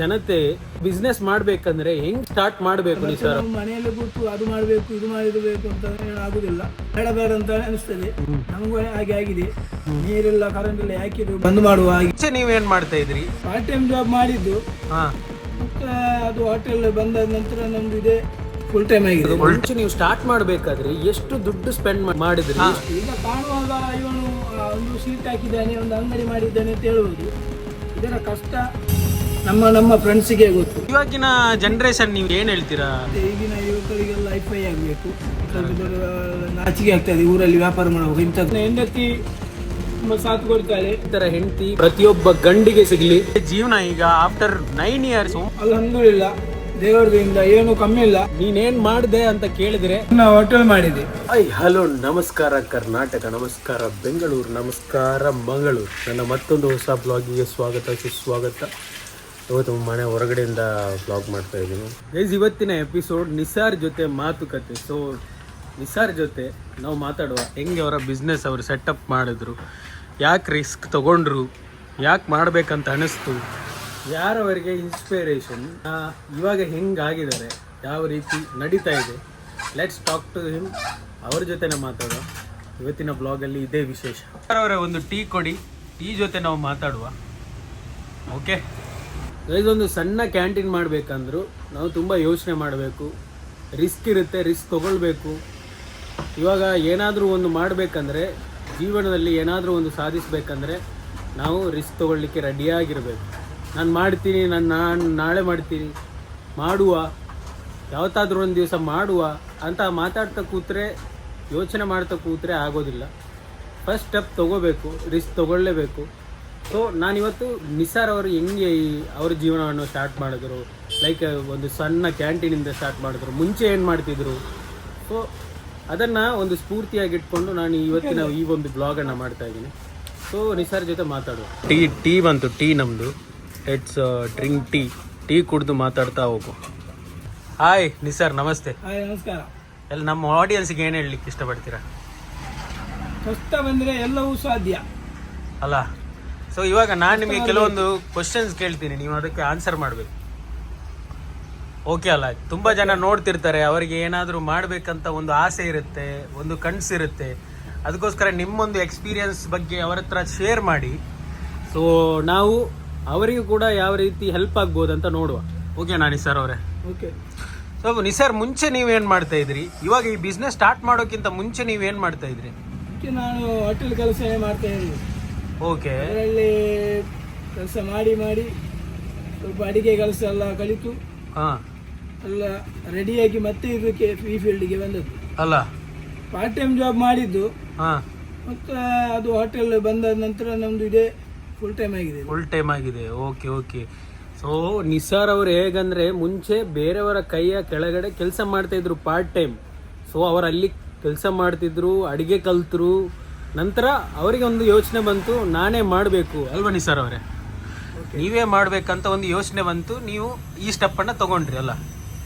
ಜನತೆ ಬಿಸ್ನೆಸ್ ಮಾಡ್ಬೇಕಂದ್ರೆ ಹೆಂಗ್ ಸ್ಟಾರ್ಟ್ ಮಾಡ್ಬೇಕು ಸರ್? ಮನೆಯಲ್ಲಿ ಕೂತು ಅದು ಮಾಡಬೇಕು ಇದು ಮಾಡಿರಬೇಕು ಅಂತ ಆಗುದಿಲ್ಲ, ಬೇಡ ಬೇಡ ಅಂತ ಅನಿಸ್ತದೆ. ನಮಗೂ ಹಾಗೆ ಆಗಿದೆ. ನೀರೆಲ್ಲ ಕರೆಂಟ್ ಎಲ್ಲ ಯಾಕಿದ್ರು ಬಂದ್ ಮಾಡುವ ಹಾಗೆ. ನೀವೇನ್ ಮಾಡ್ತಾ ಇದ್ರಿ? ಪಾರ್ಟ್ ಟೈಮ್ ಜಾಬ್ ಮಾಡಿದ್ದು. ಮತ್ತೆ ಅದು ಹೋಟೆಲ್ ಬಂದ ನಂತರ ನಮ್ದು ಇದೆ ಫುಲ್ ಟೈಮ್ ಆಗಿದೆ. ಮುಂಚೆ ನೀವು ಸ್ಟಾರ್ಟ್ ಮಾಡ್ಬೇಕಾದ್ರೆ ಎಷ್ಟು ದುಡ್ಡು ಸ್ಪೆಂಡ್ ಮಾಡಿದ್ರಿ? ಈಗ ಕಾಣುವಾಗ ಇವನು ಒಂದು ಸೀಟ್ ಹಾಕಿದ್ದಾನೆ, ಒಂದು ಅಂಗಡಿ ಮಾಡಿದ್ದಾನೆ ಅಂತ ಹೇಳುವುದು. ಇದರ ಕಷ್ಟ ನಮ್ಮ ಫ್ರೆಂಡ್ಸಿಗೆ ಗೊತ್ತು. ಇವಾಗಿನ ಜನರೇಷನ್ ನೀವು ಏನ್ ಹೇಳ್ತೀರಾ? ಈಗಿನ ಯುವಕರಿಗೆಲ್ಲ ಹೈಫೈ ಆಗಬೇಕು, ನಾಚಿಕೆ ಆಗ್ತದೆ ಊರಲ್ಲಿ ವ್ಯಾಪಾರ ಮಾಡುವಾಗ. ಇಂಥದ್ದು ಹೆಂಡತಿ ಸಾಥ್ ಕೊಡ್ತಾಳೆ. ಈ ತರ ಹೆಂಡತಿ ಪ್ರತಿಯೊಬ್ಬ ಗಂಡಿಗೆ ಸಿಗ್ಲಿ. ಜೀವನ ಈಗ ಆಫ್ಟರ್ 9 years ಅಲ್ಹಮ್ದುಲಿಲ್ಲ, ದೇವರದಿಂದ ಏನು ಕಮ್ಮಿ ಇಲ್ಲ. ನೀನೇನ್ ಮಾಡಿದೆ ಅಂತ ಕೇಳಿದ್ರೆ ನಾವು ಹೋಟೆಲ್ ಮಾಡಿದೆ. ಹಲೋ, ನಮಸ್ಕಾರ ಕರ್ನಾಟಕ, ನಮಸ್ಕಾರ ಬೆಂಗಳೂರು, ನಮಸ್ಕಾರ ಮಂಗಳೂರು. ನನ್ನ ಮತ್ತೊಂದು ಹೊಸ ಬ್ಲಾಗಿಗೆ ಸ್ವಾಗತ, ಸುಸ್ವಾಗತ. ಇವತ್ತು ಮನೆ ಹೊರಗಡೆಯಿಂದ ಬ್ಲಾಗ್ ಮಾಡ್ತಾ ಇದ್ದೀನಿ ಗೈಸ್. ಇವತ್ತಿನ ಎಪಿಸೋಡ್ ನಿಸಾರ್ ಜೊತೆ ಮಾತುಕತೆ. ಸೊ ನಿಸಾರ್ ಜೊತೆ ನಾವು ಮಾತಾಡುವ ಹೆಂಗೆ ಅವರ ಬಿಸ್ನೆಸ್ ಅವರು ಸೆಟಪ್ ಮಾಡಿದ್ರು, ಯಾಕೆ ರಿಸ್ಕ್ ತಗೊಂಡ್ರು, ಯಾಕೆ ಮಾಡ್ಬೇಕಂತ ಅನಿಸ್ತು, ಯಾರವರಿಗೆ ಇನ್ಸ್ಪಿರೇಷನ್, ಇವಾಗ ಹೆಂಗಾಗಿದ್ದಾರೆ, ಯಾವ ರೀತಿ ನಡೀತಾ ಇದೆ. Let's talk to him. ಅವ್ರ ಜೊತೆನೇ ಮಾತಾಡುವ. ಇವತ್ತಿನ ಬ್ಲಾಗಲ್ಲಿ ಇದೇ ವಿಶೇಷ. ಅವರ ಒಂದು ಟೀ ಕೊಡಿ, ಟೀ ಜೊತೆ ನಾವು ಮಾತಾಡುವ. ಓಕೆ, ಇದೊಂದು ಸಣ್ಣ ಕ್ಯಾಂಟೀನ್ ಮಾಡಬೇಕಂದ್ರೂ ನಾವು ತುಂಬ ಯೋಚನೆ ಮಾಡಬೇಕು. ರಿಸ್ಕ್ ಇರುತ್ತೆ, ರಿಸ್ಕ್ ತೊಗೊಳ್ಬೇಕು. ಇವಾಗ ಏನಾದರೂ ಒಂದು ಮಾಡಬೇಕಂದ್ರೆ, ಜೀವನದಲ್ಲಿ ಏನಾದರೂ ಒಂದು ಸಾಧಿಸಬೇಕಂದ್ರೆ ನಾವು ರಿಸ್ಕ್ ತೊಗೊಳ್ಳಿಕ್ಕೆ ರೆಡಿಯಾಗಿರಬೇಕು. ನಾನು ಮಾಡ್ತೀನಿ, ನಾನು ನಾಳೆ ಮಾಡ್ತೀನಿ, ಮಾಡುವ, ಯಾವತ್ತಾದ್ರೂ ಒಂದು ದಿವಸ ಮಾಡುವ ಅಂತ ಮಾತಾಡ್ತಾ ಕೂತ್ರೆ, ಯೋಚನೆ ಮಾಡ್ತಾ ಕೂತ್ರೆ ಆಗೋದಿಲ್ಲ. ಫಸ್ಟ್ ಸ್ಟೆಪ್ ತೊಗೋಬೇಕು, ರಿಸ್ಕ್ ತೊಗೊಳ್ಳೇಬೇಕು. ಸೊ ನಾನಿವತ್ತು ನಿಸಾರ್ ಅವರು ಹೆಂಗೆ ಅವ್ರ ಜೀವನವನ್ನು ಸ್ಟಾರ್ಟ್ ಮಾಡಿದ್ರು, ಲೈಕ್ ಒಂದು ಸಣ್ಣ ಕ್ಯಾಂಟೀನಿಂದ ಸ್ಟಾರ್ಟ್ ಮಾಡಿದ್ರು, ಮುಂಚೆ ಏನು ಮಾಡ್ತಿದ್ರು, ಸೊ ಅದನ್ನು ಒಂದು ಸ್ಫೂರ್ತಿಯಾಗಿ ಇಟ್ಕೊಂಡು ನಾನು ಇವತ್ತಿನ ಈ ಒಂದು ಬ್ಲಾಗನ್ನು ಮಾಡ್ತಾ ಇದ್ದೀನಿ. ಸೊ ನಿಸಾರ್ ಜೊತೆ ಮಾತಾಡುವ. ಟೀ ಬಂತು, ಟೀ ನಮ್ಮದು. ಲೆಟ್ಸ್ ಡ್ರಿಂಕ್ ಟೀ ಕುಡಿದು ಮಾತಾಡ್ತಾ ಹೋಗು. ಹಾಯ್ ನಿಸಾರ್, ನಮಸ್ತೆ. ಹಾಯ್, ನಮಸ್ಕಾರ. ಎಲ್ಲ ನಮ್ಮ ಆಡಿಯನ್ಸ್ಗೆ ಏನು ಹೇಳಲಿಕ್ಕೆ ಇಷ್ಟಪಡ್ತೀರಾ? ಕಷ್ಟ ಬಂದರೆ ಎಲ್ಲವೂ ಸಾಧ್ಯ ಅಲ್ಲ. ಸೊ ಇವಾಗ ನಾನು ನಿಮಗೆ ಕೆಲವೊಂದು ಕ್ವಶನ್ಸ್ ಕೇಳ್ತೀನಿ, ನೀವು ಅದಕ್ಕೆ ಆನ್ಸರ್ ಮಾಡಬೇಕು. ಓಕೆ ಅಲ್ಲ? ತುಂಬ ಜನ ನೋಡ್ತಿರ್ತಾರೆ, ಅವರಿಗೆ ಏನಾದರೂ ಮಾಡಬೇಕಂತ ಒಂದು ಆಸೆ ಇರುತ್ತೆ, ಒಂದು ಕನಸಿರುತ್ತೆ. ಅದಕ್ಕೋಸ್ಕರ ನಿಮ್ಮೊಂದು ಎಕ್ಸ್ಪೀರಿಯನ್ಸ್ ಬಗ್ಗೆ ಅವರ ಹತ್ರ ಶೇರ್ ಮಾಡಿ. ಸೊ ನಾವು ಅವರಿಗೂ ಕೂಡ ಯಾವ ರೀತಿ ಹೆಲ್ಪ್ ಆಗ್ಬೋದು ಅಂತ ನೋಡುವ. ಓಕೆ ನಿಸಾರ್ ಅವರೇ? ಓಕೆ. ಸೊ ನಿಸಾರ್, ಮುಂಚೆ ನೀವೇನು ಮಾಡ್ತಾ ಇದ್ರಿ? ಇವಾಗ ಈ ಬಿಸ್ನೆಸ್ ಸ್ಟಾರ್ಟ್ ಮಾಡೋಕ್ಕಿಂತ ಮುಂಚೆ ನೀವೇನು ಮಾಡ್ತಾ ಇದ್ರಿ? ನಾನು ಹೋಟೆಲ್ ಕೆಲಸ ಮಾಡ್ತಾ ಇದ್ದೀನಿ. ಓಕೆ. ಅದರಲ್ಲಿ ಕೆಲಸ ಮಾಡಿ ಸ್ವಲ್ಪ ಅಡಿಗೆ ಕೆಲಸ ಎಲ್ಲ ಕಲಿತು ಎಲ್ಲ ರೆಡಿಯಾಗಿ ಮತ್ತೆ ಇದಕ್ಕೆ ಈ ಫೀಲ್ಡ್ಗೆ ಬಂದದ್ದು. ಅಲ್ಲ, ಪಾರ್ಟ್ ಟೈಮ್ ಜಾಬ್ ಮಾಡಿದ್ದು. ಮತ್ತೆ ಅದು ಹೋಟೆಲ್ ಬಂದ ನಂತರ ನಮ್ದು ಇದೆ ಫುಲ್ ಟೈಮ್ ಆಗಿದೆ. ಫುಲ್ ಟೈಮ್ ಆಗಿದೆ. ಓಕೆ. ಸೊ ನಿಸಾರ್ ಅವರು ಹೇಗಂದ್ರೆ, ಮುಂಚೆ ಬೇರೆಯವರ ಕೈಯ ಕೆಳಗಡೆ ಕೆಲಸ ಮಾಡ್ತಾ ಇದ್ರು ಪಾರ್ಟ್ ಟೈಮ್. ಸೊ ಅವರು ಅಲ್ಲಿ ಕೆಲಸ ಮಾಡ್ತಿದ್ರು, ಅಡಿಗೆ ಕಲ್ತರು. ನಂತರ ಅವರಿಗೆ ಒಂದು ಯೋಚನೆ ಬಂತು, ನಾನೇ ಮಾಡಬೇಕು ಅಲ್ವಾ ನಿಸಾರ್ ಅವರೇ? ನೀವೇ ಮಾಡ್ಬೇಕಂತ ಒಂದು ಯೋಚನೆ ಬಂತು, ನೀವು ಈ ಸ್ಟೆಪ್ಪನ್ನು ತಗೊಂಡ್ರಿ ಅಲ್ಲ?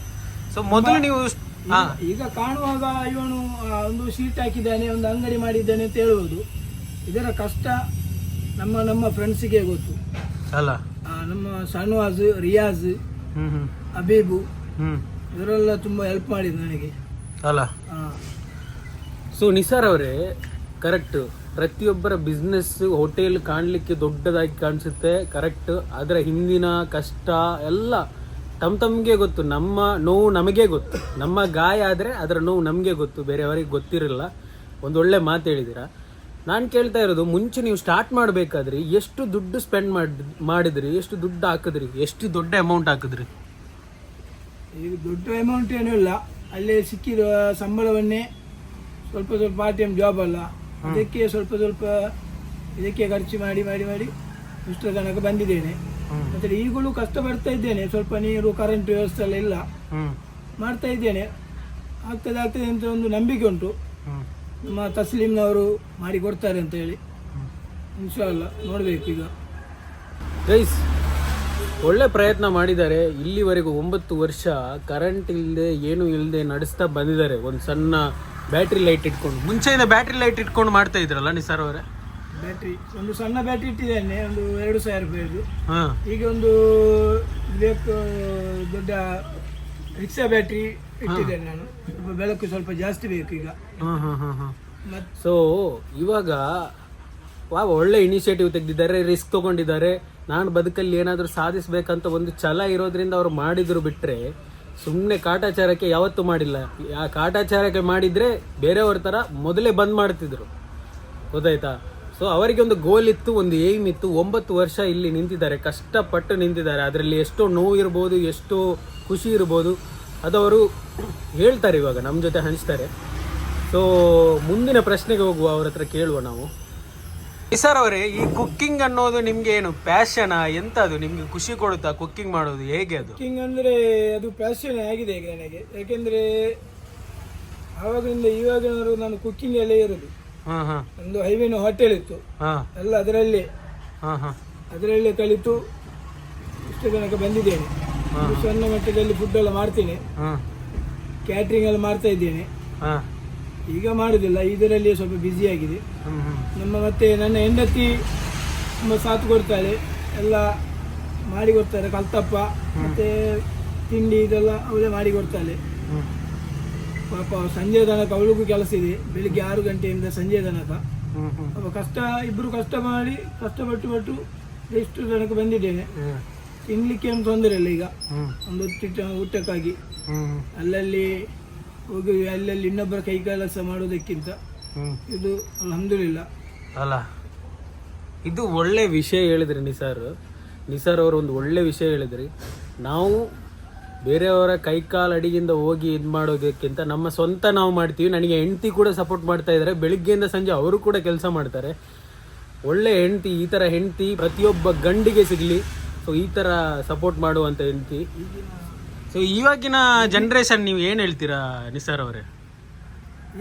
ಸೊ ಮೊದಲು ನೀವು ಈಗ ಕಾಣುವಾಗ ಇವನು ಒಂದು ಸೀಟ್ ಹಾಕಿದ್ದಾನೆ, ಒಂದು ಅಂಗಡಿ ಮಾಡಿದ್ದಾನೆ ಅಂತ ಹೇಳುವುದು. ಇದರ ಕಷ್ಟ ನಮ್ಮ ಫ್ರೆಂಡ್ಸಿಗೆ ಗೊತ್ತು ಅಲ್ಲ? ನಮ್ಮ ಸನ್ವಾಜ್, ರಿಯಾಜ್, ಅಬೀಬು ಇವರೆಲ್ಲ ತುಂಬ ಹೆಲ್ಪ್ ಮಾಡಿದ್ರು ನನಗೆ ಅಲ್ಲ? ಸೊ ನಿಸಾರ್ ಅವರೇ, ಕರೆಕ್ಟ್, ಪ್ರತಿಯೊಬ್ಬರ ಬಿಸ್ನೆಸ್ ಹೋಟೆಲ್ ಕಾಣಲಿಕ್ಕೆ ದೊಡ್ಡದಾಗಿ ಕಾಣಿಸುತ್ತೆ, ಕರೆಕ್ಟ್. ಅದರ ಹಿಂದಿನ ಕಷ್ಟ ಎಲ್ಲ ತಮ್ಗೆ ಗೊತ್ತು. ನಮ್ಮ ನೋವು ನಮಗೆ ಗೊತ್ತು. ನಮ್ಮ ಗಾಯ ಆದರೆ ಅದರ ನೋವು ನಮಗೆ ಗೊತ್ತು, ಬೇರೆಯವರಿಗೆ ಗೊತ್ತಿರಲ್ಲ. ಒಂದೊಳ್ಳೆ ಮಾತು ಹೇಳಿದ್ದೀರಾ. ನಾನು ಕೇಳ್ತಾ ಇರೋದು, ಮುಂಚೆ ನೀವು ಸ್ಟಾರ್ಟ್ ಮಾಡಬೇಕಾದ್ರಿ ಎಷ್ಟು ದುಡ್ಡು ಸ್ಪೆಂಡ್ ಮಾಡಿದ್ರಿ, ಎಷ್ಟು ದುಡ್ಡು ಹಾಕಿದ್ರಿ, ಎಷ್ಟು ದೊಡ್ಡ ಅಮೌಂಟ್ ಹಾಕಿದ್ರಿ? ಈಗ ದೊಡ್ಡ ಅಮೌಂಟ್ ಏನೂ ಇಲ್ಲ, ಅಲ್ಲೇ ಸಿಕ್ಕಿದ ಸಂಬಳವನ್ನೇ ಸ್ವಲ್ಪ ಪಾರ್ಟ್ ಟೈಮ್ ಜಾಬ್ ಅಲ್ಲ, ಅದಕ್ಕೆ ಸ್ವಲ್ಪ ಇದಕ್ಕೆ ಖರ್ಚು ಮಾಡಿ ಇಷ್ಟರ ತನಕ ಬಂದಿದ್ದೇನೆ. ಮತ್ತೆ ಈಗಲೂ ಕಷ್ಟ ಪಡ್ತಾ ಇದ್ದೇನೆ. ಸ್ವಲ್ಪ ನೀರು, ಕರೆಂಟ್ ವ್ಯವಸ್ಥೆ ಎಲ್ಲ ಇಲ್ಲ, ಮಾಡ್ತಾ ಇದ್ದೇನೆ. ಆಗ್ತದೆ ಅಂತ ಒಂದು ನಂಬಿಕೆ ಉಂಟು. ನಮ್ಮ ತಸ್ಲೀಮ್ನವರು ಮಾಡಿ ಕೊಡ್ತಾರೆ ಅಂತ ಹೇಳಿ, ಇನ್ಶಾಅಲ್ಲ ನೋಡಬೇಕು. ಈಗ ಗೈಸ್, ಒಳ್ಳೆ ಪ್ರಯತ್ನ ಮಾಡಿದ್ದಾರೆ. ಇಲ್ಲಿವರೆಗೂ 9 ವರ್ಷ ಕರೆಂಟ್ ಇಲ್ಲದೆ ಏನು ಇಲ್ಲದೆ ನಡೆಸ್ತಾ ಬಂದಿದ್ದಾರೆ. ಒಂದು ಸಣ್ಣ ಬ್ಯಾಟ್ರಿ ಲೈಟ್ ಇಟ್ಕೊಂಡು, ಮುಂಚೆಯಿಂದ ಬ್ಯಾಟ್ರಿ ಲೈಟ್ ಇಟ್ಕೊಂಡು ಮಾಡ್ತಾ ಇದ್ರಲ್ಲ ನಿಸಾರ್ ಅವರೇ? ಬ್ಯಾಟ್ರಿ ಒಂದು ಸಣ್ಣ ಬ್ಯಾಟ್ರಿ ಇಟ್ಟಿದ್ದೇನೆ, ಒಂದು 2,000 ರೂಪಾಯಿದು. ಹಾಂ ಈಗ ಒಂದು ಬೇಕು ದೊಡ್ಡ ರಿಕ್ಷಾ ಬ್ಯಾಟ್ರಿ ಇಟ್ಟಿದ್ದೇನೆ ನಾನು. ಸ್ವಲ್ಪ ಬೆಳಕು ಸ್ವಲ್ಪ ಜಾಸ್ತಿ ಬೇಕು ಈಗ. ಹಾಂ ಹಾಂ ಹಾಂ ಹಾಂ ಮತ್ತೆ ಸೊ ಇವಾಗ ಒಳ್ಳೆ ಇನಿಷಿಯೇಟಿವ್ ತೆಗೆದಿದ್ದಾರೆ, ರಿಸ್ಕ್ ತೊಗೊಂಡಿದ್ದಾರೆ. ನಾನು ಬದುಕಲ್ಲಿ ಏನಾದರೂ ಸಾಧಿಸಬೇಕಂತ ಒಂದು ಛಲ ಇರೋದ್ರಿಂದ ಅವ್ರು ಮಾಡಿದ್ರು ಬಿಟ್ಟರೆ ಸುಮ್ಮನೆ ಕಾಟಾಚಾರಕ್ಕೆ ಯಾವತ್ತೂ ಮಾಡಿಲ್ಲ. ಆ ಕಾಟಾಚಾರಕ್ಕೆ ಮಾಡಿದರೆ ಬೇರೆಯವ್ರ ಥರ ಮೊದಲೇ ಬಂದ್ ಮಾಡ್ತಿದ್ರು, ಗೊತ್ತಾಯ್ತಾ? ಸೊ ಅವರಿಗೆ ಒಂದು ಗೋಲ್ ಇತ್ತು, ಒಂದು ಏಮ್ ಇತ್ತು. 9 ವರ್ಷ ಇಲ್ಲಿ ನಿಂತಿದ್ದಾರೆ, ಕಷ್ಟಪಟ್ಟು ನಿಂತಿದ್ದಾರೆ. ಅದರಲ್ಲಿ ಎಷ್ಟೋ ನೋವು ಇರ್ಬೋದು, ಎಷ್ಟೋ ಖುಷಿ ಇರ್ಬೋದು, ಅದವರು ಹೇಳ್ತಾರೆ, ಇವಾಗ ನಮ್ಮ ಜೊತೆ ಹಂಚ್ತಾರೆ. ಸೊ ಮುಂದಿನ ಪ್ರಶ್ನೆಗೆ ಹೋಗುವ, ಅವ್ರ ಹತ್ರ ಕೇಳುವ ನಾವು. ಸರ್ ಅವರೇ, ಈ ಕುಕ್ಕಿಂಗ್ ಅನ್ನೋದು ನಿಮ್ಗೆ ಏನು ಪ್ಯಾಷನಾ, ಎಂತ ಅದು ನಿಮ್ಗೆ ಖುಷಿ ಕೊಡುತ್ತಾ ಕುಕ್ಕಿಂಗ್ ಮಾಡೋದು, ಹೇಗೆ ಅದು? ಕುಕ್ಕಿಂಗ್ ಅಂದರೆ ಅದು ಪ್ಯಾಷನ್ ಆಗಿದೆ ಈಗ ನನಗೆ. ಯಾಕೆಂದರೆ ಆವಾಗಿಂದ ಇವಾಗಿನವರು ನಾನು ಕುಕ್ಕಿಂಗ್ ಅಲ್ಲೇ ಇರೋದು. ಹಾಂ ಹಾಂ ಒಂದು ಹೈವೇನ ಹೋಟೆಲ್ ಇತ್ತು, ಹಾಂ ಎಲ್ಲ ಅದರಲ್ಲೇ ಹಾಂ ಹಾಂ ಅದರಲ್ಲೇ ಕಲಿತು ಇಷ್ಟು ತನಕ ಬಂದಿದ್ದೇನೆ. ಒಂದು ಸಣ್ಣ ಮಟ್ಟದಲ್ಲಿ ಫುಡ್ ಎಲ್ಲ ಮಾಡ್ತೇನೆ, ಹಾಂ ಕ್ಯಾಟ್ರಿಂಗ್ ಎಲ್ಲ ಮಾಡ್ತಾ ಇದ್ದೇನೆ. ಹಾಂ ಈಗ ಮಾಡುದಿಲ್ಲ, ಇದರಲ್ಲಿ ಸ್ವಲ್ಪ ಬ್ಯುಸಿ ಆಗಿದೆ. ಹ್ಞೂ ಹ್ಞೂ ಮತ್ತೆ ನನ್ನ ಹೆಂಡತಿ ತುಂಬ ಸಾಥ್ ಕೊಡ್ತಾಳೆ, ಎಲ್ಲ ಮಾಡಿ ಕೊಡ್ತಾರೆ. ಕಲ್ತಪ್ಪ ಮತ್ತೆ ತಿಂಡಿ ಇದೆಲ್ಲ ಅವಳೇ ಮಾಡಿ ಕೊಡ್ತಾಳೆ. ಹ್ಞೂ ಪಾಪ ಸಂಜೆ ತನಕ ಅವಳಿಗೂ ಕೆಲಸ ಇದೆ, ಬೆಳಿಗ್ಗೆ 6 ಗಂಟೆಯಿಂದ ಸಂಜೆ ತನಕ. ಹ್ಞೂ ಹ್ಞೂ ಪಾಪ ಇಬ್ಬರು ಕಷ್ಟ ಮಾಡಿ ಕಷ್ಟಪಟ್ಟು ಎಷ್ಟು ತನಕ ಬಂದಿದ್ದೇನೆ. ಹ್ಞೂ ತಿನ್ಲಿಕ್ಕೆ ಏನು ತೊಂದರೆ ಇಲ್ಲ ಈಗ, ಹ್ಞೂ ಒಂದು ಹೊತ್ತಿಟ್ಟು ಊಟಕ್ಕಾಗಿ. ಹ್ಞೂ ಅಲ್ಲಲ್ಲಿ ಹೋಗಿ ಅಲ್ಲಲ್ಲಿ ಇನ್ನೊಬ್ಬರ ಕೈ ಕೆಲಸ ಮಾಡೋದಕ್ಕಿಂತ ಹ್ಞೂ ಇದು ಅಲ್ಹಮ್ದುಲಿಲ್ಲ. ಅಲ್ಲ, ಇದು ಒಳ್ಳೆ ವಿಷಯ ಹೇಳಿದ್ರಿ ನಿಸಾರ್ ಅವರು, ಒಂದು ಒಳ್ಳೆ ವಿಷಯ ಹೇಳಿದ್ರಿ. ನಾವು ಬೇರೆಯವರ ಕೈಕಾಲು ಅಡಿಗಿಂದ ಹೋಗಿ ಇದು ಮಾಡೋದಕ್ಕಿಂತ ನಮ್ಮ ಸ್ವಂತ ನಾವು ಮಾಡ್ತೀವಿ. ನನಗೆ ಹೆಂಡತಿ ಕೂಡ ಸಪೋರ್ಟ್ ಮಾಡ್ತಾ ಇದ್ದಾರೆ, ಬೆಳಿಗ್ಗೆಯಿಂದ ಸಂಜೆ ಅವರು ಕೂಡ ಕೆಲಸ ಮಾಡ್ತಾರೆ. ಒಳ್ಳೆ ಹೆಂಡತಿ, ಈ ಥರ ಹೆಂಡತಿ ಪ್ರತಿಯೊಬ್ಬ ಗಂಡಿಗೆ ಸಿಗಲಿ. ಸೊ ಈ ಥರ ಸಪೋರ್ಟ್ ಮಾಡುವಂಥ ಹೆಂಡತಿ. ಸೊ ಇವಾಗಿನ ಜನ್ರೇಷನ್ ನೀವು ಏನು ಹೇಳ್ತೀರಾ ನಿಸಾರ್ ಅವರೇ?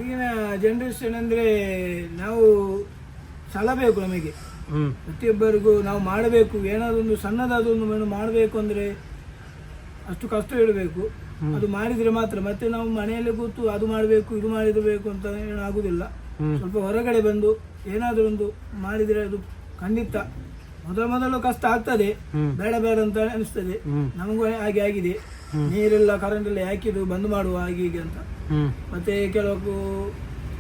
ಈಗಿನ ಜನರೇಷನ್ ಅಂದರೆ ನಾವು ಛಲ ಬೇಕು ನಮಗೆ. ಪ್ರತಿಯೊಬ್ಬರಿಗೂ ನಾವು ಮಾಡಬೇಕು, ಏನಾದೊಂದು ಸಣ್ಣದಾದೊಂದು ಮಾಡಬೇಕು ಅಂದರೆ ಅಷ್ಟು ಕಷ್ಟ ಇಡಬೇಕು. ಅದು ಮಾಡಿದರೆ ಮಾತ್ರ. ಮತ್ತೆ ನಾವು ಮನೆಯಲ್ಲೇ ಕೂತು ಅದು ಮಾಡಬೇಕು ಇದು ಮಾಡಿರಬೇಕು ಅಂತ ಏನಾಗುದಿಲ್ಲ. ಸ್ವಲ್ಪ ಹೊರಗಡೆ ಬಂದು ಏನಾದರೂ ಒಂದು ಮಾಡಿದರೆ ಅದು ಖಂಡಿತ ಮೊದಲು ಕಷ್ಟ ಆಗ್ತದೆ, ಬೇಡ ಅಂತ ಅನಿಸ್ತದೆ. ನಮಗೂ ಹಾಗೆ ಆಗಿದೆ. ನೀರೆಲ್ಲ ಕರೆಂಟ್ ಎಲ್ಲ ಹಾಕಿದ್ದು ಬಂದ್ ಮಾಡುವ ಹಾಗೆ ಹೀಗೆ ಅಂತ. ಮತ್ತೆ ಕೆಲವು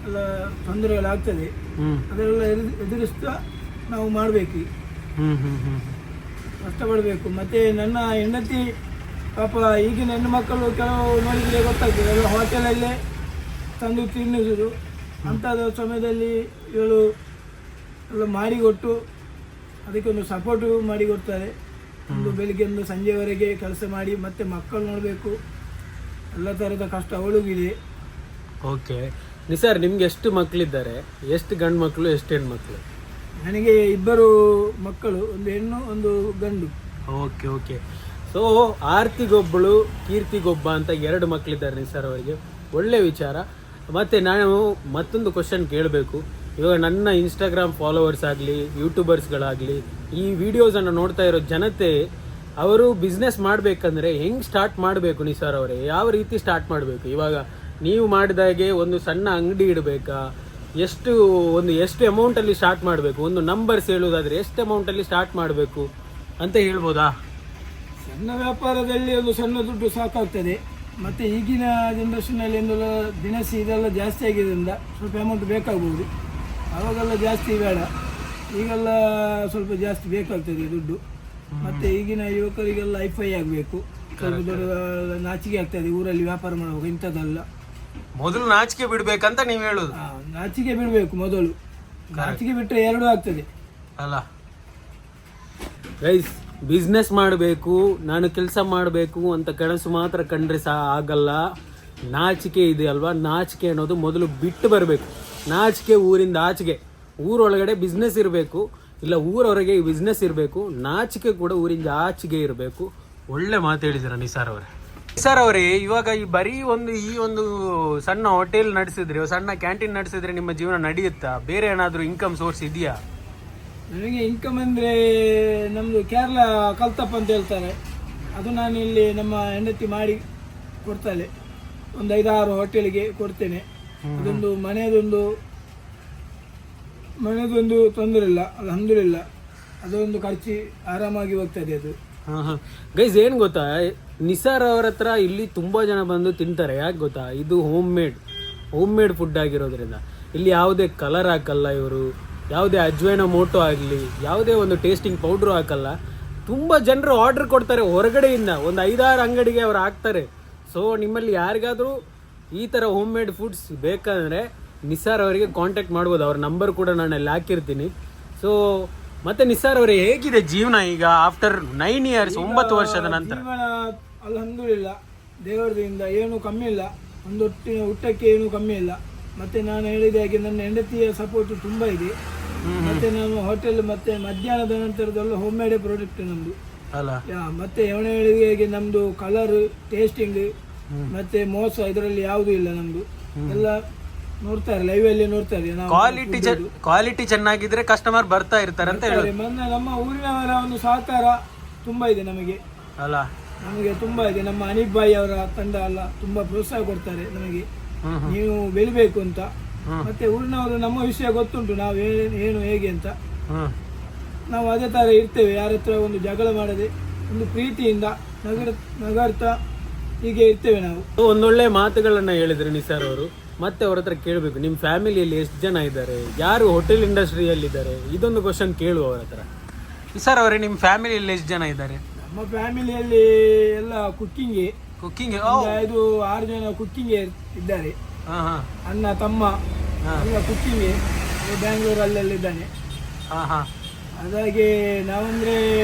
ಎಲ್ಲ ತೊಂದರೆಗಳಾಗ್ತದೆ, ಅದೆಲ್ಲ ಎದುರಿಸ್ತಾ ನಾವು ಮಾಡಬೇಕು, ಕಷ್ಟಪಡಬೇಕು. ಮತ್ತೆ ನನ್ನ ಹೆಂಡತಿ ಪಾಪ ಈಗಿನ ಹೆಣ್ಣು ಮಕ್ಕಳು ಕೆಲವು ನೋಡಿದರೆ ಗೊತ್ತಾಗ್ತದೆ, ಎಲ್ಲ ಹೋಟೆಲಲ್ಲೇ ತಂದು ತಿನ್ನಿಸುದು. ಅಂಥದ್ದು ಸಮಯದಲ್ಲಿ ಇವಳು ಎಲ್ಲ ಮಾಡಿಕೊಟ್ಟು ಅದಕ್ಕೆ ಒಂದು ಸಪೋರ್ಟು ಮಾಡಿಕೊಡ್ತಾರೆ. ಒಂದು ಬೆಳಿಗ್ಗೆಯಿಂದ ಸಂಜೆವರೆಗೆ ಕೆಲಸ ಮಾಡಿ ಮತ್ತೆ ಮಕ್ಕಳು ನೋಡಬೇಕು, ಎಲ್ಲ ಥರದ ಕಷ್ಟ ಅವಳಿಗಿದೆ. ಓಕೆ ನಿಸಾರ್, ನಿಮ್ಗೆ ಎಷ್ಟು ಮಕ್ಕಳಿದ್ದಾರೆ? ಎಷ್ಟು ಗಂಡು ಮಕ್ಕಳು, ಎಷ್ಟು ಹೆಣ್ಮಕ್ಳು? ನನಗೆ 2 ಮಕ್ಕಳು, ಒಂದು ಹೆಣ್ಣು ಒಂದು ಗಂಡು. Okay okay. ಸೊ ಆರ್ತಿಗೊಬ್ಬಳು, ಕೀರ್ತಿಗೊಬ್ಬ ಅಂತ 2 ಮಕ್ಕಳಿದ್ದಾರೆ ನಿಸಾರ್ ಅವರಿಗೆ. ಒಳ್ಳೆ ವಿಚಾರ. ಮತ್ತು ನಾನು ಮತ್ತೊಂದು ಕ್ವಶನ್ ಕೇಳಬೇಕು. ಇವಾಗ ನನ್ನ ಇನ್ಸ್ಟಾಗ್ರಾಮ್ ಫಾಲೋವರ್ಸ್ ಆಗಲಿ, ಯೂಟ್ಯೂಬರ್ಸ್ಗಳಾಗಲಿ, ಈ ವಿಡಿಯೋಸನ್ನು ನೋಡ್ತಾ ಇರೋ ಜನತೆ, ಅವರು ಬಿಸ್ನೆಸ್ ಮಾಡಬೇಕಂದ್ರೆ ಹೆಂಗೆ ಸ್ಟಾರ್ಟ್ ಮಾಡಬೇಕು ನಿಸಾರ್ ಅವರೇ? ಯಾವ ರೀತಿ ಸ್ಟಾರ್ಟ್ ಮಾಡಬೇಕು? ಇವಾಗ ನೀವು ಮಾಡಿದಾಗೆ ಒಂದು ಸಣ್ಣ ಅಂಗಡಿ ಇಡಬೇಕಾ? ಎಷ್ಟು ಅಮೌಂಟಲ್ಲಿ ಸ್ಟಾರ್ಟ್ ಮಾಡಬೇಕು? ಒಂದು ನಂಬರ್ಸ್ ಹೇಳೋದಾದರೆ ಎಷ್ಟು ಅಮೌಂಟಲ್ಲಿ ಸ್ಟಾರ್ಟ್ ಮಾಡಬೇಕು ಅಂತ ಹೇಳ್ಬೋದಾ? ಸಣ್ಣ ವ್ಯಾಪಾರದಲ್ಲಿ ಒಂದು ಸಣ್ಣ ದುಡ್ಡು ಸಾಕಾಗ್ತದೆ. ಮತ್ತು ಈಗಿನ ಜನ್ರೇಷನಲ್ಲಿ ಒಂದೆಲ್ಲ ದಿನಸಿ ಇದೆಲ್ಲ ಜಾಸ್ತಿ ಆಗಿದ್ದರಿಂದ ಸ್ವಲ್ಪ ಅಮೌಂಟ್ ಬೇಕಾಗ್ಬೋದು. ಆವಾಗೆಲ್ಲ ಜಾಸ್ತಿ ಬೇಡ, ಈಗೆಲ್ಲ ಸ್ವಲ್ಪ ಜಾಸ್ತಿ ಬೇಕಾಗ್ತದೆ ದುಡ್ಡು. ಮತ್ತು ಈಗಿನ ಯುವಕರಿಗೆಲ್ಲ ಐಫೈ ಆಗಬೇಕು, ಸ್ವಲ್ಪ ದೊಡ್ಡ ನಾಚಿಕೆ ಆಗ್ತದೆ ಊರಲ್ಲಿ ವ್ಯಾಪಾರ ಮಾಡುವಾಗ. ಇಂಥದ್ದಲ್ಲ, ಮೊದಲು ನಾಚಿಕೆ ಬಿಡ್ಬೇಕಂತ ನೀವು ಹೇಳೋದು? ನಾಚಿಕೆ ಬಿಡಬೇಕು ಮೊದಲು. ನಾಚಿಕೆ ಬಿಟ್ಟರೆ 2 ಆಗ್ತದೆ ಅಲ್ಲ ಗೈಸ್. ಬಿಸ್ನೆಸ್ ಮಾಡಬೇಕು, ನಾನು ಕೆಲಸ ಮಾಡಬೇಕು ಅಂತ ಕನಸು ಮಾತ್ರ ಕಂಡ್ರೆ ಆಗಲ್ಲ. ನಾಚಿಕೆ ಇದೆ ಅಲ್ವಾ, ನಾಚಿಕೆ ಅನ್ನೋದು ಮೊದಲು ಬಿಟ್ಟು ಬರಬೇಕು. ನಾಚಿಕೆ ಊರಿಂದ ಆಚೆಗೆ, ಊರೊಳಗಡೆ ಬಿಸ್ನೆಸ್ ಇರಬೇಕು, ಇಲ್ಲ ಊರವರೆಗೆ ಬಿಸ್ನೆಸ್ ಇರಬೇಕು. ನಾಚಿಕೆ ಕೂಡ ಊರಿಂದ ಆಚೆಗೆ ಇರಬೇಕು. ಒಳ್ಳೆ ಮಾತು ಹೇಳಿದ್ದೀರ ನಿಸಾರ್ ಅವರೇ. ನಿಸಾರ್ ಅವರೇ, ಇವಾಗ ಈ ಒಂದು ಸಣ್ಣ ಹೋಟೆಲ್ ನಡೆಸಿದ್ರೆ, ಸಣ್ಣ ಕ್ಯಾಂಟೀನ್ ನಡೆಸಿದ್ರೆ ನಿಮ್ಮ ಜೀವನ ನಡೆಯುತ್ತಾ? ಬೇರೆ ಏನಾದರೂ ಇನ್ಕಮ್ ಸೋರ್ಸ್ ಇದೆಯಾ? ನನಗೆ ಇನ್ಕಮ್ ಅಂದರೆ ನಮ್ಮದು ಕೇರಳ ಕಲ್ತಪ್ಪ ಅಂತ ಹೇಳ್ತಾರೆ, ಅದು ನಾನು ಇಲ್ಲಿ ನಮ್ಮ ಹೆಂಡತಿ ಮಾಡಿ ಕೊಡ್ತಾಳೆ. ಒಂದು 5-6 ಹೋಟೆಲ್ಗೆ ಕೊಡ್ತೇನೆ. ಅದೊಂದು ಮನೆಯದೊಂದು ಮನೆದೊಂದು ತೊಂದರೆ ಇಲ್ಲ, ಅಲ್ಹಮ್ದುಲಿಲ್ಲ. ಅದೊಂದು ಖರ್ಚು ಆರಾಮಾಗಿ ಹೋಗ್ತದೆ ಅದು. ಹಾಂ ಹಾಂ ಗೈಸ್, ಏನು ಗೊತ್ತಾ, ನಿಸಾರ್ ಅವ್ರ ಹತ್ರ ಇಲ್ಲಿ ತುಂಬ ಜನ ಬಂದು ತಿಂತಾರೆ. ಯಾಕೆ ಗೊತ್ತಾ, ಇದು ಹೋಮ್ ಮೇಡ್ ಫುಡ್ ಆಗಿರೋದ್ರಿಂದ ಇಲ್ಲಿ ಯಾವುದೇ ಕಲರ್ ಹಾಕಲ್ಲ ಇವರು, ಯಾವುದೇ ಅಜ್ವೈನ ಮೋಟೋ ಆಗಲಿ, ಯಾವುದೇ ಒಂದು ಟೇಸ್ಟಿಂಗ್ ಪೌಡ್ರು ಹಾಕಲ್ಲ. ತುಂಬ ಜನರು ಆರ್ಡರ್ ಕೊಡ್ತಾರೆ ಹೊರಗಡೆಯಿಂದ, ಒಂದು 5-6 ಅಂಗಡಿಗೆ ಅವ್ರು ಹಾಕ್ತಾರೆ. ಸೊ ನಿಮ್ಮಲ್ಲಿ ಯಾರಿಗಾದರೂ ಈ ಥರ ಹೋಮ್ ಮೇಡ್ ಫುಡ್ಸ್ ಬೇಕಾದರೆ ನಿಸಾರ್ ಅವರಿಗೆ ಕಾಂಟ್ಯಾಕ್ಟ್ ಮಾಡ್ಬೋದು. ಅವ್ರ ನಂಬರ್ ಕೂಡ ನಾನು ಅಲ್ಲಿ ಹಾಕಿರ್ತೀನಿ. ಸೊ ಮತ್ತೆ ನಿಸಾರ್ ಅವರೇ, ಹೇಗಿದೆ ಜೀವನ ಈಗ ಆಫ್ಟರ್ 9 ಇಯರ್ಸ್, 9 ವರ್ಷದ ನಂತರ? ಜೀವನ ಅಲ್ಹಮ್ದುಲಿಲ್ಲ, ದೇವರದಿಂದ ಏನೂ ಕಮ್ಮಿ ಇಲ್ಲ. ಒಂದು ಊಟಕ್ಕೆ ಏನೂ ಕಮ್ಮಿ ಇಲ್ಲ. ಮತ್ತೆ ನಾನು ಹೇಳಿದ ಹಾಗೆ ನನ್ನ ಹೆಂಡತಿಯ ಸಪೋರ್ಟ್ ತುಂಬ ಇದೆ. ಮತ್ತೆ ನಾನು ಹೋಟೆಲ್ ಮತ್ತೆ ಮಧ್ಯಾಹ್ನದ ನಂತರದಲ್ಲೂ ಹೋಮ್ ಮೇಡ್ ಪ್ರಾಡಕ್ಟ್ ನಮ್ದು ಅಲ್ಲ. ಮತ್ತೆ ಅವನ ಹೇಳಿದ ಹಾಗೆ ನಮ್ದು ಕಲರ್, ಟೇಸ್ಟಿಂಗ್ ಮತ್ತೆ ಮೋಸ ಇದರಲ್ಲಿ ಯಾವುದೂ ಇಲ್ಲ. ನಮ್ದು ಎಲ್ಲ ನೋಡ್ತಾರೆ, ಲೈವ್ ಅಲ್ಲಿ ನೋಡ್ತಾರೆ. ಕ್ವಾಲಿಟಿ ಚೆನ್ನಾಗಿದ್ರೆ ಕಸ್ಟಮರ್ ಬರ್ತಾ ಇರ್ತಾರೆ ಅಂತ ಹೇಳಿ. ನಮ್ಮ ಊರಿನವರ ಒಂದು ಸಹಕಾರ ತುಂಬಾ ಇದೆ ನಮಗೆ ಅಲ್ಲ, ನಮಗೆ ತುಂಬಾ ಇದೆ. ನಮ್ಮ ಅನೀಫ್ ಭಾಯಿ ಅವರ ತಂಡ ಎಲ್ಲ ತುಂಬಾ ಪ್ರೋತ್ಸಾಹ ಕೊಡ್ತಾರೆ ನಮಗೆ, ನೀವು ಬೆಳಿಬೇಕು ಅಂತ. ಮತ್ತೆ ಊರಿನವರು ನಮ್ಮ ವಿಷಯ ಗೊತ್ತುಂಟು, ನಾವು ಏನು ಹೇಗೆ ಅಂತ. ನಾವು ಅದೇ ತರ ಇರ್ತೇವೆ, ಯಾರ ಹತ್ರ ಒಂದು ಜಗಳ ಮಾಡದೆ ಒಂದು ಪ್ರೀತಿಯಿಂದ ನಗರ್ತಾ ಹೀಗೆ ಇರ್ತೇವೆ ನಾವು. ಒಂದೊಳ್ಳೆ ಮಾತುಗಳನ್ನ ಹೇಳಿದ್ರು ನಿಸಾರ್ ಅವರು. ಮತ್ತೆ ಅವ್ರ ಹತ್ರ ಕೇಳಬೇಕು, ನಿಮ್ಮ ಫ್ಯಾಮಿಲಿಯಲ್ಲಿ ಎಷ್ಟು ಜನ ಇದ್ದಾರೆ, ಯಾರು ಹೋಟೆಲ್ ಇಂಡಸ್ಟ್ರಿಯಲ್ಲಿದ್ದಾರೆ, ಇದೊಂದು ಕ್ವಶನ್ ಕೇಳುವ ಅವ್ರ ಹತ್ರ. ನಿಸಾರ್ ಅವರೇ, ನಿಮ್ಮ ಫ್ಯಾಮಿಲಿಯಲ್ಲಿ ಎಷ್ಟು ಜನ ಇದ್ದಾರೆ? ನಮ್ಮ ಫ್ಯಾಮಿಲಿಯಲ್ಲಿ ಎಲ್ಲ ಕುಕ್ಕಿಂಗ್ 5-6 ಜನ ಕುಕ್ಕಿಂಗ್ ಇದ್ದಾರೆ. ಅಣ್ಣ ತಮ್ಮ ಎಲ್ಲ ಕುಕ್ಕಿಂಗ್, ಬ್ಯಾಂಗ್ಳೂರಲ್ಲಿದ್ದಾನೆ. ಹಾಗಾಗಿ ನಾವಂದ್ರೆ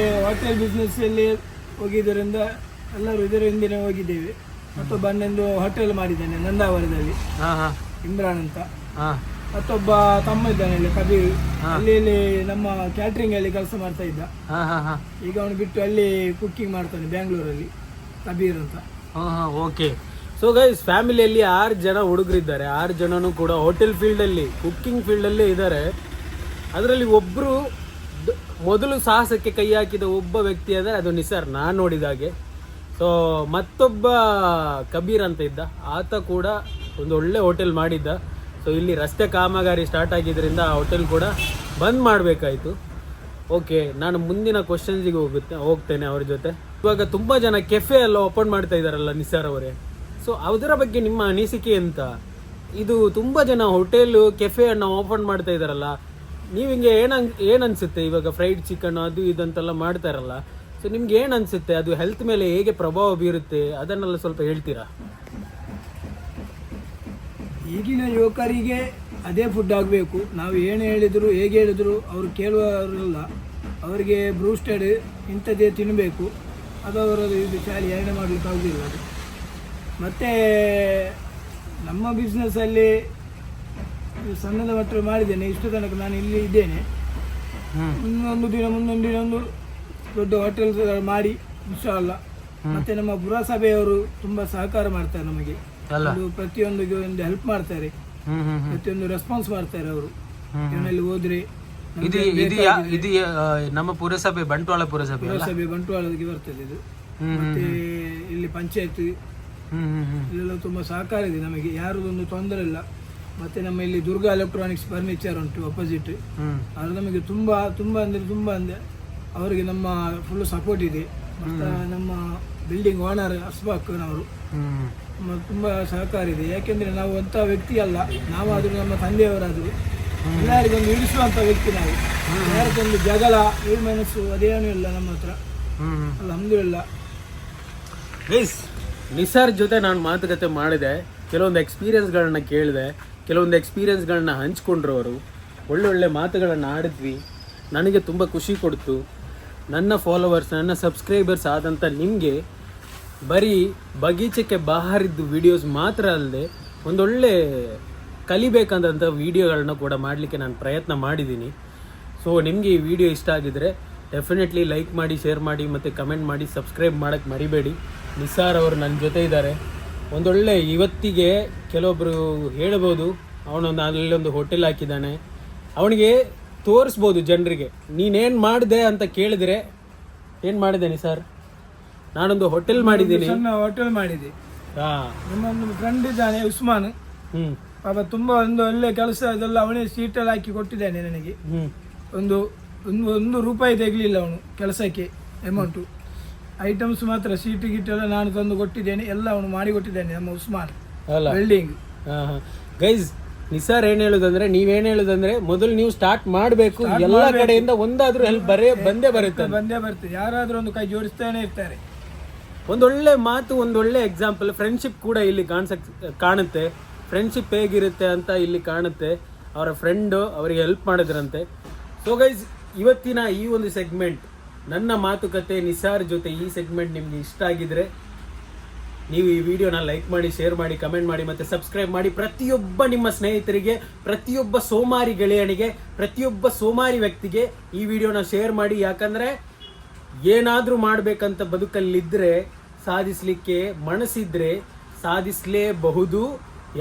ಹೋಟೆಲ್ ಬಿಸ್ನೆಸ್ ಅಲ್ಲಿ ಹೋಗಿದ್ದರಿಂದ ಎಲ್ಲರೂ ಇದರ ಹಿಂದಿನ ಹೋಗಿದ್ದೇವೆ. ಮತ್ತೊಬ್ಬ ಅಣ್ಣಂದು ಹೋಟೆಲ್ ಮಾಡಿದ್ದಾನೆ ನಂದಾವರದಲ್ಲಿ, ಇಮ್ರಾನ್ ಅಂತ. ಮತ್ತೊಬ್ಬ ತಮ್ಮ ಇದ್ದಾನೆ ಅಲ್ಲಿ ಕಬೀರ್, ಅಲ್ಲಿ ನಮ್ಮ ಕ್ಯಾಟ್ರಿಂಗ್ ಅಲ್ಲಿ ಕೆಲಸ ಮಾಡ್ತಾ ಇದ್ದ. ಈಗ ಅವನು ಬಿಟ್ಟು ಅಲ್ಲಿ ಕುಕ್ಕಿಂಗ್ ಮಾಡ್ತಾನೆ ಬ್ಯಾಂಗ್ಳೂರಲ್ಲಿ, ಕಬೀರ್ ಅಂತ. ಓಕೆ. ಸೊ ಗೈಸ್, ಫ್ಯಾಮಿಲಿಯಲ್ಲಿ 6 ಜನ ಹುಡುಗರಿದ್ದಾರೆ. 6 ಜನನೂ ಕೂಡ ಹೋಟೆಲ್ ಫೀಲ್ಡಲ್ಲಿ, ಕುಕ್ಕಿಂಗ್ ಫೀಲ್ಡಲ್ಲೇ ಇದ್ದಾರೆ. ಅದರಲ್ಲಿ ಒಬ್ಬರು ಮೊದಲು ಸಾಹಸಕ್ಕೆ ಕೈ ಹಾಕಿದ ಒಬ್ಬ ವ್ಯಕ್ತಿ ಅಂದರೆ ಅದು ನಿಸಾರ್, ನಾನು ನೋಡಿದ ಹಾಗೆ. ಸೊ ಮತ್ತೊಬ್ಬ ಕಬೀರ್ ಅಂತ ಇದ್ದ, ಆತ ಕೂಡ ಒಂದು ಒಳ್ಳೆ ಹೋಟೆಲ್ ಮಾಡಿದ್ದ. ಸೊ ಇಲ್ಲಿ ರಸ್ತೆ ಕಾಮಗಾರಿ ಸ್ಟಾರ್ಟ್ ಆಗಿದ್ದರಿಂದ ಆ ಹೋಟೆಲ್ ಕೂಡ ಬಂದ್ ಮಾಡಬೇಕಾಯಿತು. ಓಕೆ, ನಾನು ಮುಂದಿನ ಕ್ವಶನ್ಸಿಗೆ ಹೋಗ್ತೇನೆ ಅವ್ರ ಜೊತೆ. ಇವಾಗ ತುಂಬ ಜನ ಕೆಫೆ ಎಲ್ಲ ಓಪನ್ ಮಾಡ್ತಾ ಇದ್ದಾರಲ್ಲ ನಿಸಾರ್ ಅವರೇ, ಸೊ ಅದರ ಬಗ್ಗೆ ನಿಮ್ಮ ಅನಿಸಿಕೆ ಅಂತ? ಇದು ತುಂಬ ಜನ ಹೋಟೆಲು ಕೆಫೆಯನ್ನು ಓಪನ್ ಮಾಡ್ತಾ ಇದ್ದಾರಲ್ಲ, ನೀವು ಹಿಂಗೆ ಏನು ಅನಿಸುತ್ತೆ? ಇವಾಗ ಫ್ರೈಡ್ ಚಿಕನ್ ಅದು ಇದಂತೆಲ್ಲ ಮಾಡ್ತಾರಲ್ಲ, ಸೊ ನಿಮ್ಗೆ ಏನು ಅನಿಸುತ್ತೆ? ಅದು ಹೆಲ್ತ್ ಮೇಲೆ ಹೇಗೆ ಪ್ರಭಾವ ಬೀರುತ್ತೆ, ಅದನ್ನೆಲ್ಲ ಸ್ವಲ್ಪ ಹೇಳ್ತೀರಾ? ಈಗಿನ ಯುವಕರಿಗೆ ಅದೇ ಫುಡ್ ಆಗಬೇಕು. ನಾವು ಏನು ಹೇಳಿದ್ರು ಹೇಗೆ ಹೇಳಿದ್ರು ಅವರು ಕೇಳುವವರಲ್ಲ. ಅವರಿಗೆ ಬ್ರೂಸ್ಟೆಡ್ ಇಂಥದ್ದೇ ತಿನ್ನಬೇಕು, ಅದು ಅವರದು ಇದು ಶಾಲೆ ಏನೇ ಮಾಡಲಿಕ್ಕೆ ಆಗೋದಿಲ್ಲ ಅದು. ಮತ್ತು ನಮ್ಮ ಬಿಸ್ನೆಸ್ಸಲ್ಲಿ ಸಣ್ಣದ ಮಟ್ಟ ಮಾಡಿದ್ದೇನೆ ಇಷ್ಟು ತನಕ. ನಾನು ಇಲ್ಲಿ ಇದ್ದೇನೆ, ಮುಂದೊಂದು ದಿನ ಒಂದು ದೊಡ್ಡ ಹೋಟೆಲ್ ಮಾಡಿ ಇನ್ಶಾಅಲ್ಲ. ಮತ್ತು ನಮ್ಮ ಪುರಸಭೆಯವರು ತುಂಬ ಸಹಕಾರ ಮಾಡ್ತಾರೆ ನಮಗೆ, ಪ್ರತಿಯೊಂದಿಗೆ ಒಂದು ಹೆಲ್ಪ್ ಮಾಡ್ತಾರೆ, ಪ್ರತಿಯೊಂದು ರೆಸ್ಪಾನ್ಸ್ ಮಾಡ್ತಾರೆ ಅವರು. ಏನಲ್ಲಿ ಹೋದ್ರೆ ನಮ್ಮ ಪುರಸಭೆ ಬಂಟ್ವಾಳ ಪುರಸಭೆ ಬಂಟ್ವಾಳಕ್ಕೆ ಬರ್ತದೆ ಇದು. ಮತ್ತೆ ಇಲ್ಲಿ ಪಂಚಾಯತ್ ಇಲ್ಲೆಲ್ಲ ತುಂಬಾ ಸಹಕಾರ ಇದೆ ನಮಗೆ, ಯಾರದೊಂದು ತೊಂದರೆ ಇಲ್ಲ. ಮತ್ತೆ ನಮ್ಮ ಇಲ್ಲಿ ದುರ್ಗಾ ಎಲೆಕ್ಟ್ರಾನಿಕ್ಸ್ ಫರ್ನಿಚರ್ ಉಂಟು ಅಪೋಸಿಟ್, ಅದು ನಮಗೆ ತುಂಬಾ ಅಂದ್ರೆ ಅವರಿಗೆ ನಮ್ಮ ಫುಲ್ ಸಪೋರ್ಟ್ ಇದೆ. ಮತ್ತೆ ನಮ್ಮ ಬಿಲ್ಡಿಂಗ್ ಓನರ್ ಅಸ್ಫಾಕ್ನವರು ತುಂಬಾ ಸಹಕಾರ ಇದೆ. ಯಾಕೆಂದ್ರೆ ನಾವು ಅಂತ ವ್ಯಕ್ತಿ ಅಲ್ಲ, ನಾವಾದ್ರೂ ನಮ್ಮ ತಂದೆಯವರಾದ್ರು ಎಲ್ಲರಿಗೊಂದು ಇಳಿಸುವಂತ ವ್ಯಕ್ತಿ ನಾವು. ಯಾರಕ್ಕೊಂದು ಜಗಳ ಮನಸ್ಸು ಅದೇನೂ ಇಲ್ಲ ನಮ್ಮ ಹತ್ರ, ಅಲ್ಹಮ್ದುಲಿಲ್ಲಾ. ನಿಸಾರ್ ಜೊತೆ ನಾನು ಮಾತುಕತೆ ಮಾಡಿದೆ, ಕೆಲವೊಂದು ಎಕ್ಸ್ಪೀರಿಯನ್ಸ್ಗಳನ್ನ ಕೇಳಿದೆ, ಕೆಲವೊಂದು ಎಕ್ಸ್ಪೀರಿಯನ್ಸ್ಗಳನ್ನ ಹಂಚ್ಕೊಂಡ್ರು ಅವರು. ಒಳ್ಳೊಳ್ಳೆ ಮಾತುಗಳನ್ನು ಆಡಿದ್ವಿ, ನನಗೆ ತುಂಬ ಖುಷಿ ಕೊಡ್ತು. ನನ್ನ ಫಾಲೋವರ್ಸ್, ನನ್ನ ಸಬ್ಸ್ಕ್ರೈಬರ್ಸ್ ಆದಂಥ ನಿಮಗೆ ಬರೀ ಬಗೀಚಕ್ಕೆ ಬಾಹರಿದ್ದು ವಿಡಿಯೋಸ್ ಮಾತ್ರ ಅಲ್ಲದೆ ಒಂದೊಳ್ಳೆ ಕಲಿಬೇಕಂದಂಥ ವಿಡಿಯೋಗಳನ್ನ ಕೂಡ ಮಾಡಲಿಕ್ಕೆ ನಾನು ಪ್ರಯತ್ನ ಮಾಡಿದ್ದೀನಿ. ಸೊ ನಿಮಗೆ ಈ ವಿಡಿಯೋ ಇಷ್ಟ ಆಗಿದರೆ ಡೆಫಿನೆಟ್ಲಿ ಲೈಕ್ ಮಾಡಿ, ಶೇರ್ ಮಾಡಿ ಮತ್ತು ಕಮೆಂಟ್ ಮಾಡಿ, ಸಬ್ಸ್ಕ್ರೈಬ್ ಮಾಡೋಕ್ಕೆ ಮರಿಬೇಡಿ. ನಿಸಾರ್ ಅವರು ನನ್ನ ಜೊತೆ ಇದ್ದಾರೆ. ಒಂದೊಳ್ಳೆ ಇವತ್ತಿಗೆ ಕೆಲವೊಬ್ಬರು ಹೇಳ್ಬೋದು, ಅವನೊಂದು ಅಲ್ಲೊಂದು ಹೋಟೆಲ್ ಹಾಕಿದ್ದಾನೆ, ಅವನಿಗೆ ತೋರಿಸ್ಬೋದು ಜನರಿಗೆ. ನೀನೇನು ಮಾಡಿದೆ ಅಂತ ಕೇಳಿದರೆ ಏನು ಮಾಡಿದೆ ನಿಸಾರ್? ನಾನೊಂದು ಹೋಟೆಲ್ ಮಾಡಿದ್ದೀನಿ, ಹೋಟೆಲ್ ಮಾಡಿದೆ. ಹಾಂ, ನಮ್ಮೊಂದು ಫ್ರೆಂಡ್ ಇದ್ದಾನೆ ಉಸ್ಮಾನ್, ಪಾಪ ತುಂಬ ಒಂದು ಒಳ್ಳೆ ಕೆಲಸ ಇದೆಲ್ಲ ಅವನೇ ಸೀಟಲ್ಲಿ ಹಾಕಿ ಕೊಟ್ಟಿದ್ದಾನೆ ನನಗೆ. ಒಂದು ಒಂದು ಒಂದು ರೂಪಾಯಿ ತೆಗಲಿಲ್ಲ ಅವನು ಕೆಲಸಕ್ಕೆ ಅಮೌಂಟು. ಐಟಮ್ಸ್ ಮಾತ್ರ ಸೀಟು ಗೀಟೆಲ್ಲ ನಾನು ತಂದು ಕೊಟ್ಟಿದ್ದೇನೆ, ಎಲ್ಲ ಅವನು ಮಾಡಿ ಕೊಟ್ಟಿದ್ದಾನೆ ನಮ್ಮ ಉಸ್ಮಾನ್ ವೆಲ್ಡಿಂಗ್. ಗೈಸ್ ನಿಸಾರ್ ಏನ್ ಹೇಳುದಂದ್ರೆ, ನೀವೇನ್ ಹೇಳುದಂದ್ರೆ ಮೊದಲು ನೀವು ಸ್ಟಾರ್ಟ್ ಮಾಡಬೇಕು, ಎಲ್ಲ ಕಡೆಯಿಂದ ಒಂದಾದ್ರೂ ಹೆಲ್ಪ್ ಬಂದೇ ಬರುತ್ತೆ. ಯಾರಾದ್ರೂ ಒಂದು ಕೈ ಜೋಡಿಸ್ತಾನೆ ಇರ್ತಾರೆ. ಒಂದೊಳ್ಳೆ ಮಾತು, ಒಂದೊಳ್ಳೆ ಎಕ್ಸಾಂಪಲ್. ಫ್ರೆಂಡ್ಶಿಪ್ ಕೂಡ ಇಲ್ಲಿ ಕಾಣುತ್ತೆ. ಫ್ರೆಂಡ್ಶಿಪ್ ಹೇಗಿರುತ್ತೆ ಅಂತ ಇಲ್ಲಿ ಕಾಣುತ್ತೆ. ಅವರ ಫ್ರೆಂಡು ಅವರಿಗೆ ಹೆಲ್ಪ್ ಮಾಡಿದ್ರಂತೆ. ಸೊ ಗೈಸ್, ಇವತ್ತಿನ ಈ ಒಂದು ಸೆಗ್ಮೆಂಟ್, ನನ್ನ ಮಾತುಕತೆ ನಿಸಾರ್ ಜೊತೆ ಈ ಸೆಗ್ಮೆಂಟ್ ನಿಮ್ಗೆ ಇಷ್ಟ ಆಗಿದ್ರೆ ನೀವು ಈ ವಿಡಿಯೋನ ಲೈಕ್ ಮಾಡಿ, ಶೇರ್ ಮಾಡಿ, ಕಮೆಂಟ್ ಮಾಡಿ ಮತ್ತು ಸಬ್ಸ್ಕ್ರೈಬ್ ಮಾಡಿ. ಪ್ರತಿಯೊಬ್ಬ ನಿಮ್ಮ ಸ್ನೇಹಿತರಿಗೆ, ಪ್ರತಿಯೊಬ್ಬ ಸೋಮಾರಿ ಗೆಳೆಯನಿಗೆ, ಪ್ರತಿಯೊಬ್ಬ ಸೋಮಾರಿ ವ್ಯಕ್ತಿಗೆ ಈ ವಿಡಿಯೋನ ಶೇರ್ ಮಾಡಿ. ಯಾಕಂದರೆ ಏನಾದರೂ ಮಾಡಬೇಕಂತ ಬದುಕಲ್ಲಿದ್ದರೆ, ಸಾಧಿಸಲಿಕ್ಕೆ ಮನಸ್ಸಿದ್ರೆ ಸಾಧಿಸಲೇಬಹುದು.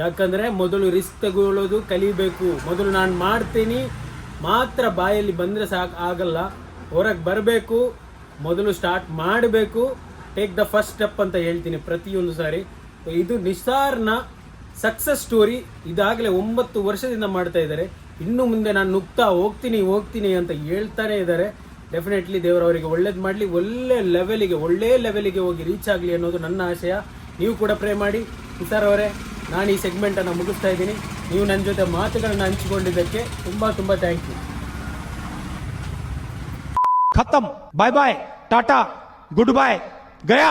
ಯಾಕಂದರೆ ಮೊದಲು ರಿಸ್ಕ್ ತಗೊಳ್ಳೋದು ಕಲಿಬೇಕು. ಮೊದಲು ನಾನು ಮಾಡ್ತೀನಿ ಮಾತ್ರ ಬಾಯಲ್ಲಿ ಬಂದರೆ ಆಗಲ್ಲ, ಹೊರಗೆ ಬರಬೇಕು, ಮೊದಲು ಸ್ಟಾರ್ಟ್ ಮಾಡಬೇಕು. ಟೇಕ್ ದ ಫಸ್ಟ್ ಸ್ಟೆಪ್ ಅಂತ ಹೇಳ್ತೀನಿ ಪ್ರತಿಯೊಂದು ಸಾರಿ. ಇದು ನಿಸಾರ್ನ ಸಕ್ಸಸ್ ಸ್ಟೋರಿ. ಇದಾಗಲೇ 9 ವರ್ಷದಿಂದ ಮಾಡ್ತಾ ಇದ್ದಾರೆ. ಇನ್ನು ಮುಂದೆ ನಾನು ನುಗ್ತಾ ಹೋಗ್ತೀನಿ ಅಂತ ಹೇಳ್ತಾನೆ ಇದ್ದಾರೆ. ಡೆಫಿನೆಟ್ಲಿ ದೇವರವರಿಗೆ ಒಳ್ಳೇದು ಮಾಡಲಿ, ಒಳ್ಳೆ ಲೆವೆಲಿಗೆ ಹೋಗಿ ರೀಚ್ ಆಗಲಿ ಅನ್ನೋದು ನನ್ನ ಆಶಯ. ನೀವು ಕೂಡ ಪ್ರೇ ಮಾಡಿ. ನಿಸಾರ್ ಅವರೇ, ನಾನು ಈ ಸೆಗ್ಮೆಂಟನ್ನು ಮುಗಿಸ್ತಾ ಇದ್ದೀನಿ. ನೀವು ನನ್ನ ಜೊತೆ ಮಾತುಗಳನ್ನು ಹಂಚಿಕೊಂಡಿದ್ದಕ್ಕೆ ತುಂಬ ಥ್ಯಾಂಕ್ ಯು. खत्म, bye bye, tata, good bye, गया.